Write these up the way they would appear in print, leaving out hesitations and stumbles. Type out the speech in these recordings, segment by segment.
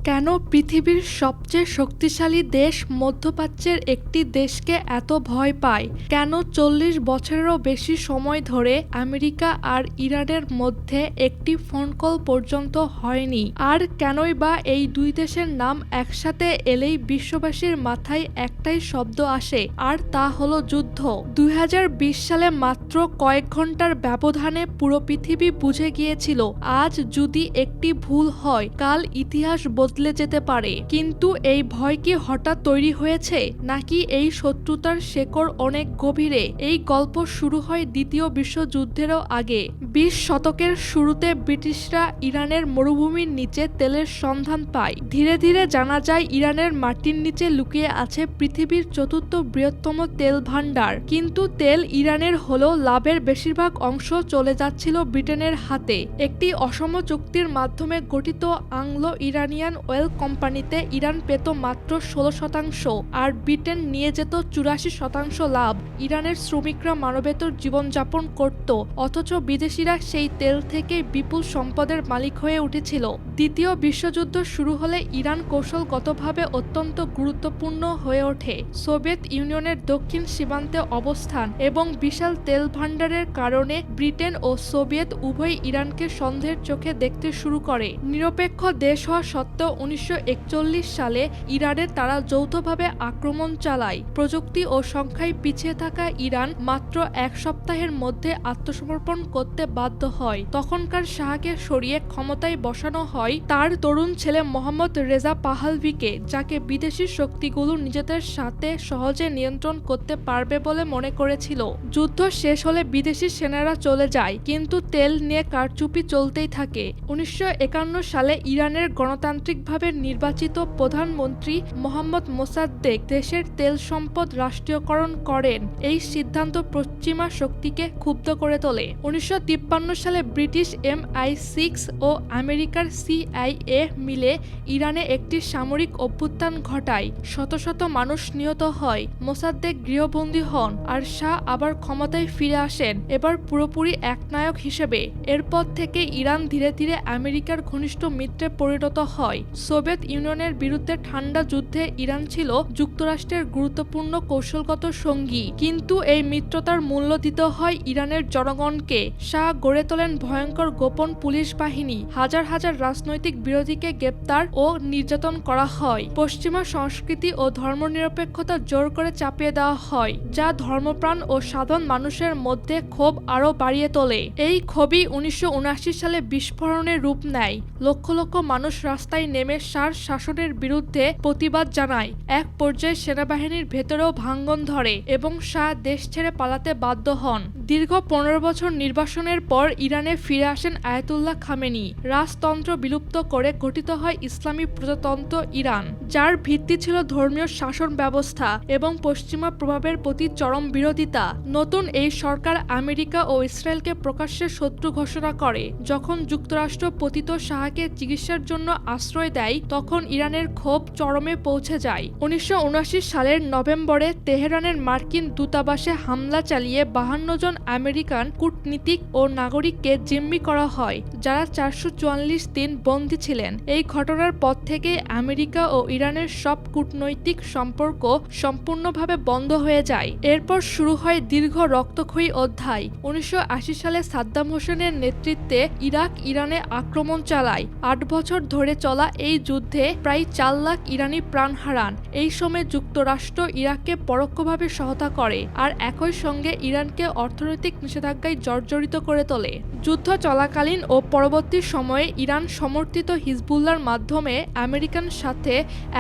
কেন পৃথিবীর সবচেয়ে শক্তিশালী দেশ মধ্যপ্রাচ্যের একটি দেশকে এত ভয় পায়? কেন ৪০ বছরেরও বেশি সময় ধরে আমেরিকা আর ইরানের মধ্যে একটি ফোন কল পর্যন্ত হয়নি? আর কেনই বা এই দুই দেশের নাম একসাথে এলেই বিশ্ববাসীর মাথায় একটাই শব্দ আসে, আর তা হলো যুদ্ধ। ২০২০ সালে মাত্র কয়েক ঘন্টার ব্যবধানে পুরো পৃথিবী বুঝে গিয়েছিল আজ যদি একটি ভুল হয় কাল ইতিহাস বদলে যেতে পারে। কিন্তু এই ভয় কি হঠাৎ তৈরি হয়েছে, নাকি এই শত্রুতার শেকড় অনেক গভীরে? এই গল্প শুরু হয় দ্বিতীয় বিশ্বযুদ্ধেরও আগে। ২০ শতকের শুরুতে ব্রিটিশরা ইরানের মরুভূমির নিচে তেলের সন্ধান পায়। ধীরে ধীরে জানা যায় ইরানের মাটির নিচে লুকিয়ে আছে পৃথিবীর চতুর্থ বৃহত্তম তেল ভান্ডার। কিন্তু তেল ইরানের হলেও লাভের বেশিরভাগ অংশ চলে যাচ্ছিল ব্রিটেনের হাতে। একটি অসম চুক্তির মাধ্যমে গঠিত আংলো ইরানিয়ান অয়েল কোম্পানিতে ইরান পেত মাত্র ১৬%, আর ব্রিটেন নিয়ে যেত ৮৪% লাভ। ইরানের শ্রমিকরা মানবেতর জীবনযাপন করত, অথচ বিদেশিরা সেই তেল থেকে বিপুল সম্পদের মালিক হয়ে উঠেছিল। দ্বিতীয় বিশ্বযুদ্ধ শুরু হলে ইরান কৌশলগতভাবে অত্যন্ত গুরুত্বপূর্ণ হয়ে ওঠে। সোভিয়েত ইউনিয়নের দক্ষিণ সীমান্তে অবস্থান এবং বিশাল তেল ভান্ডারের কারণে ব্রিটেন ও সোভিয়েত উভয়ই ইরানকে সন্দেহের চোখে দেখতে শুরু করে। নিরপেক্ষ দেশ হওয়া সত্ত্বেও ১৯৪১ সালে ইরানে তারা যৌথভাবে আক্রমণ চালায়। প্রযুক্তি ও সংখ্যায় পিছিয়ে থাকা ইরান মাত্র এক সপ্তাহের মধ্যে আত্মসমর্পণ করতে বাধ্য হয়। তখনকার শাহকে সরিয়ে ক্ষমতায় বসানো হয় তার তরুণ ছেলে মোহাম্মদ রেজা পাহলভিকে, যাকে বিদেশি শক্তিগুলো নিজেদের সাথে সহজে নিয়ন্ত্রণ করতে পারবে বলে মনে করেছিল। যুদ্ধ শেষ হলে বিদেশি সেনারা চলে যায়, কিন্তু তেল নিয়ে কারচুপি চলতেই থাকে। ১৯৫১ সালে ইরানের গণতান্ত্রিকভাবে নির্বাচিত প্রধানমন্ত্রী মোহাম্মদ মোসাদ্দেক দেশের তেল সম্পদ রাষ্ট্রীয়করণ করেন। এই সিদ্ধান্ত পশ্চিমা শক্তিকে ক্ষুব্ধ করে তোলে। ১৯৫৩ সালে ব্রিটিশ MI6 ও আমেরিকার CIA মিলে ইরানে একটি সামরিক অভ্যুত্থান ঘটায়। শত শত মানুষ নিহত হয়, মোসাদ্দেক গৃহবন্দী হন, আর শাহ আবার ক্ষমতায় ফিরে আসেন, এবার পুরোপুরি একনায়ক হিসেবে। এরপর থেকে ইরান ধীরে ধীরে আমেরিকার ঘনিষ্ঠ মিত্রে পরিণত হয়। সোভিয়েত ইউনিয়নের বিরুদ্ধে ঠান্ডা যুদ্ধে ইরান ছিল যুক্তরাষ্ট্রের গুরুত্বপূর্ণ কৌশলগত সঙ্গী, কিন্তু এই মিত্রতার মূল্য দিতে হয় ইরানের জনগণকে। শাহ গড়ে তোলেন ভয়ঙ্কর গোপন পুলিশ বাহিনী, হাজার হাজার রাজনৈতিক বিরোধীকে গ্রেপ্তার ও নির্যাতন করা হয়। পশ্চিমা সংস্কৃতি ও ধর্মনিরপেক্ষতা জোর করে চাপিয়ে দেওয়া হয়, যা ধর্মপ্রাণ ও সাধারণ মানুষের মধ্যে ক্ষোভ আরও বাড়িয়ে তোলে। এই ক্ষোভই ১৯৭৯ সালে বিস্ফোরণের রূপ নেয়। লক্ষ লক্ষ মানুষ রাস্তায় নেমে শাহর শাসনের বিরুদ্ধে প্রতিবাদ জানায়। এক পর্যায়ে সেনাবাহিনীর ভেতরেও ভাঙন ধরে এবং শাহ দেশ ছেড়ে পালাতে বাধ্য হন। দীর্ঘ ১৫ বছর নির্বাসনের পর ইরানে ফিরে আসেন আয়াতুল্লাহ খামেনি। রাজতন্ত্র বিলুপ্ত করে গঠিত হয় ইসলামী প্রজাতন্ত্র ইরান, যার ভিত্তি ছিল ধর্মীয় শাসন ব্যবস্থা এবং পশ্চিমা প্রভাবের প্রতি চরম বিরোধিতা। নতুন এই সরকার আমেরিকা ও ইসরায়েলকে প্রকাশ্যে শত্রু ঘোষণা করে। যখন যুক্তরাষ্ট্র পতিত শাহকে চিকিৎসার জন্য আশ্রয় দেয়, তখন ইরানের ক্ষোভ চরমে পৌঁছে যায়। ১৯৭৯ সালের নভেম্বরে তেহরানের মার্কিন দূতাবাসে হামলা চালিয়ে ৫২ জন আমেরিকান কূটনীতিক ও নাগরিককে জিম্মি করা হয়, যারা ৪৪৪ দিন বন্দী ছিলেন। এই ঘটনার পর থেকে আমেরিকা ও ইরানের সব কূটনৈতিক সম্পর্ক সম্পূর্ণভাবে বন্ধ হয়ে যায়। এরপর শুরু হয় দীর্ঘ রক্তক্ষয়ী অধ্যায়। ১৯৮০ সালে সাদ্দাম হোসেনের নেতৃত্বে ইরাক ইরানে আক্রমণ চালায়। ৮ বছর ধরে চলা এই যুদ্ধে প্রায় ৪ লাখ ইরানি প্রাণ হারান। এই সময় যুক্তরাষ্ট্র ইরাককে পরোক্ষভাবে সহায়তা করে, আর একই সঙ্গে ইরানকে অর্থনৈতিক নিষেধাজ্ঞায় জর্জরিত করে তোলে। যুদ্ধ চলাকালীন ও পরবর্তী সময়ে ইরান সমর্থিত হিজবুল্লাহর মাধ্যমে আমেরিকান সাথে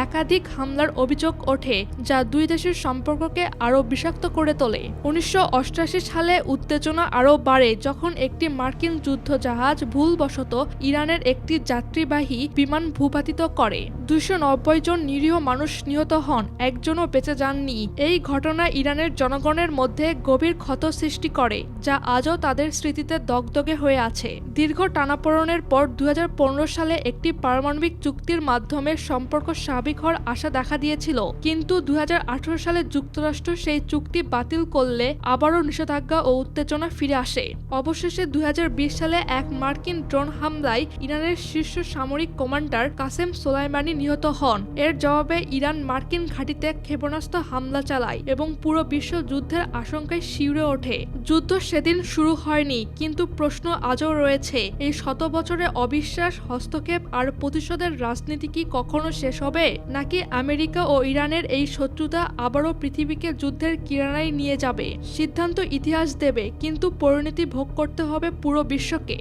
একাধিক হামলার অভিযোগ ওঠে, যা দুই দেশের সম্পর্ককে আরও বিষাক্ত করে তোলে। ১৯৮৮ সালে উত্তেজনা আরও বাড়ে যখন একটি মার্কিন যুদ্ধজাহাজ ভুলবশত ইরানের একটি যাত্রীবাহী বিমান ভূপাতিত করে। ২৯০ জন নিরীহ মানুষ নিহত হন, একজনও বেঁচে যাননি। এই ঘটনায় ইরানের জনগণের মধ্যে গভীর ক্ষত সৃষ্টি করে, যা আজও তাদের স্মৃতিতে দগদগে হয়ে আছে। দীর্ঘ টানাপোড়েনের পর 2015 সালে একটি পারমাণবিক চুক্তির মাধ্যমে সম্পর্ক স্বাভাবিক হওয়ার আশা দেখা দিয়েছিল, কিন্তু 2018 সালে যুক্তরাষ্ট্র সেই চুক্তি বাতিল করলে আবারও নিষেধাজ্ঞা ও উত্তেজনা ফিরে আসে। অবশেষে 2020 সালে এক মার্কিন ড্রোন হামলায় ইরানের শীর্ষ সামরিক কমান্ডার কাসেম সোলাইমানি নিহত হন। এর জবাবে ইরান মার্কিন ঘাঁটিতে ক্ষেপণাস্ত্র হামলা চালায় এবং পুরো বিশ্ব যুদ্ধের আশঙ্কায় শিউরে ওঠে। যুদ্ধ সেদিন শুরু হয়নি, কিন্তু প্রশ্ন আজও রয়েছে, এই শত বছরের অবিশ্বাস, হস্তক্ষেপ আর প্রতিশোধের রাজনীতি কি কখনো শেষ হবে, নাকি আমেরিকা ও ইরানের এই শত্রুতা আবারও পৃথিবীকে যুদ্ধের কিনারায় নিয়ে যাবে? সিদ্ধান্ত ইতিহাস দেবে, কিন্তু পরিণতি ভোগ করতে হবে পুরো বিশ্বকে।